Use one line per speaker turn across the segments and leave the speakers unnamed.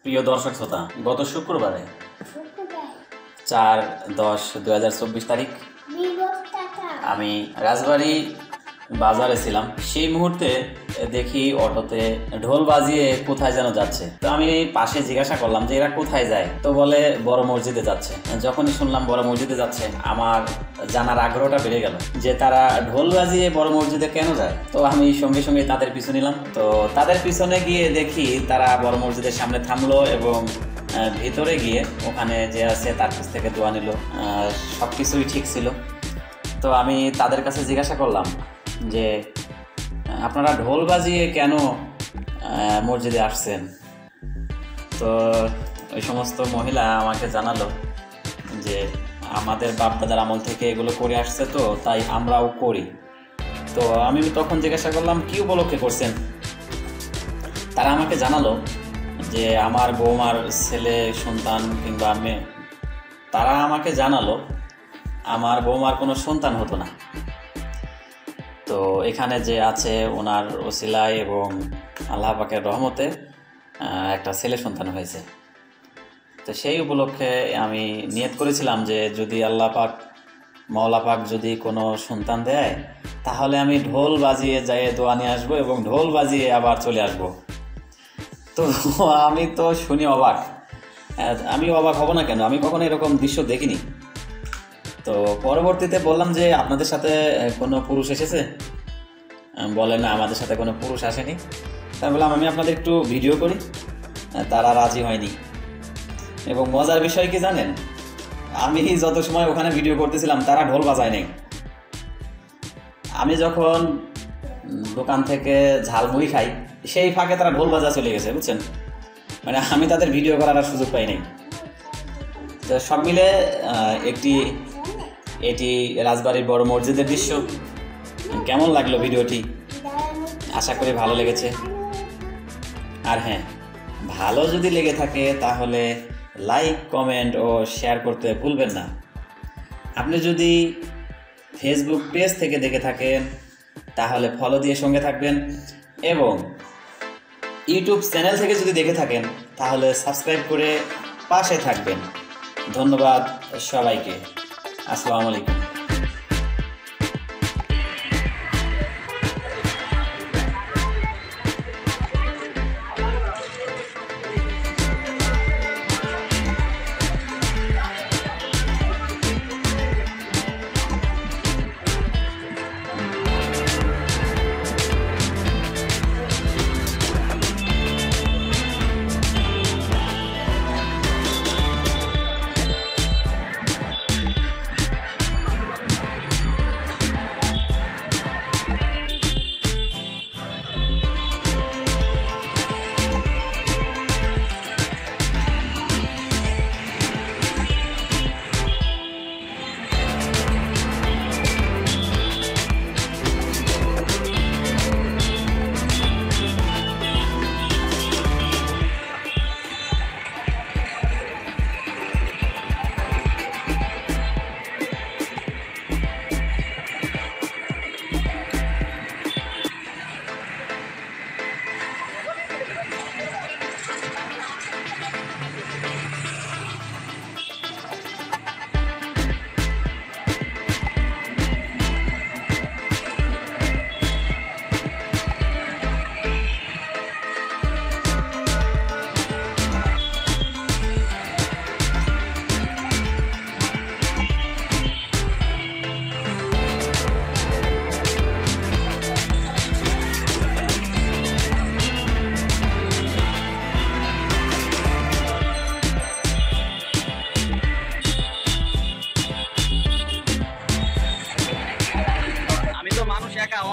প্রিয় দর্শক শ্রোতা, গত শুক্রবারে 4/10/2024 তারিখ আমি রাজবাড়ী বাজারে ছিলাম। সেই মুহূর্তে দেখি অটোতে ঢোল বাজিয়ে কোথায় যেন যাচ্ছে। তো আমি পাশে জিজ্ঞাসা করলাম যে এরা কোথায় যায়। তো বলে বড় মসজিদে যাচ্ছে। যখনই শুনলাম বড় মসজিদে যাচ্ছে, আমার জানার আগ্রহটা বেড়ে গেল যে তারা ঢোল বাজিয়ে বড় মসজিদে কেন যায়। তো আমি সঙ্গে সঙ্গে তাদের পিছু নিলাম। তো তাদের পিছনে গিয়ে দেখি তারা বড় মসজিদের সামনে থামলো এবং ভিতরে গিয়ে ওখানে যে আছে তার কাছ থেকে দোয়া নিল। সব কিছুই ঠিক ছিল। তো আমি তাদের কাছে জিজ্ঞাসা করলাম যে আপনারা ঢোল বাজিয়ে কেন মসজিদে আসছেন। তো ওই সমস্ত মহিলা আমাকে জানালো যে আমাদের বাপদাদার আমল থেকে এগুলো করে আসছে, তো তাই আমরাও করি। তো আমি তখন জিজ্ঞাসা করলাম কি উপলক্ষে করছেন। তারা আমাকে জানালো যে আমার বৌমার ছেলে সন্তান কিংবা মেয়ে, তারা আমাকে জানালো আমার বৌমার কোনো সন্তান হতো না, তো এখানে যে আছে ওনার ওসিলায় এবং আল্লাহ পাকের রহমতে একটা ছেলে সন্তান হয়েছে। তো সেই উপলক্ষে আমি নিয়ত করেছিলাম যে যদি আল্লাহ পাক মাওলা পাক যদি কোনো সন্তান দেয় তাহলে আমি ঢোল বাজিয়ে যাই দোয়া নিয়ে আসবো এবং ঢোল বাজিয়ে আবার চলে আসবো। তো আমি তো শুনি অবাক। আমি অবাক হব না কেন, আমি কখনো এরকম দৃশ্য দেখিনি। তো পরবর্তীতে বললাম যে আপনাদের সাথে কোনো পুরুষ এসেছে? বলে না, আমাদের সাথে কোনো পুরুষ আসেনি। তাই বললাম আমি আপনাদের একটু ভিডিও করি। তারা রাজি হয়নি। এবং মজার বিষয় কি জানেন, আমি যত সময় ওখানে ভিডিও করতেছিলাম তারা ঢোল বাজায় নাই। আমি যখন দোকান থেকে ঝালমুড়ি খাই সেই ফাঁকে তারা ঢোল বাজা চলে গেছে, বুঝছেন। মানে আমি তাদের ভিডিও করার আর সুযোগ পাই নাই। তো সব মিলে এটি রাজবাড়ির বড় মসজিদের দৃশ্য। কেমন লাগলো ভিডিওটি? আশা করি ভালো লেগেছে। আর হ্যাঁ, ভালো যদি লেগে থাকে তাহলে লাইক, কমেন্ট ও শেয়ার করতে ভুলবেন না। আপনি যদি ফেসবুক পেজ থেকে দেখে থাকেন তাহলে ফলো দিয়ে সঙ্গে থাকবেন, এবং ইউটিউব চ্যানেল থেকে যদি দেখে থাকেন তাহলে সাবস্ক্রাইব করে পাশে থাকবেন। ধন্যবাদ সবাইকে। আসসালামু আলাইকুম।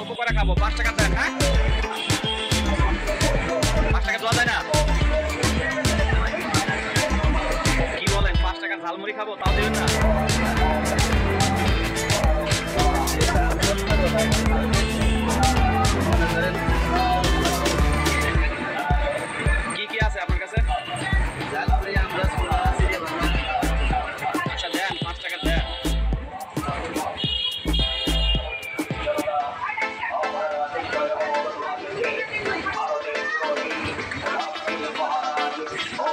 অল্প করে খাবো, 5 টাকা দেন। হ্যাঁ, 5 টাকা দেওয়া যায় না? কি বলেন, 5 টাকার ঝালমুড়ি খাবো তাও দেবেন না? কি কি আছে আপনার কাছে? আচ্ছা দেন, 5 টাকা দেন। Oh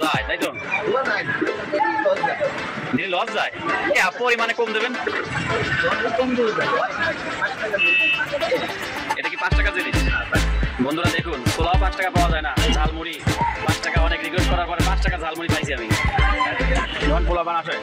যায় তাই তো লস যায় পরিমাণে কম দেবেন এটা কি 5 টাকা জিনিস বন্ধুরা দেখুন পোলাও 5 টাকা পাওয়া যায় না ঝালমুড়ি 5 টাকা অনেক রিকোয়েস্ট করার পরে 5 টাকা ঝালমুড়ি পাইছি আমি পোলাও বানাতে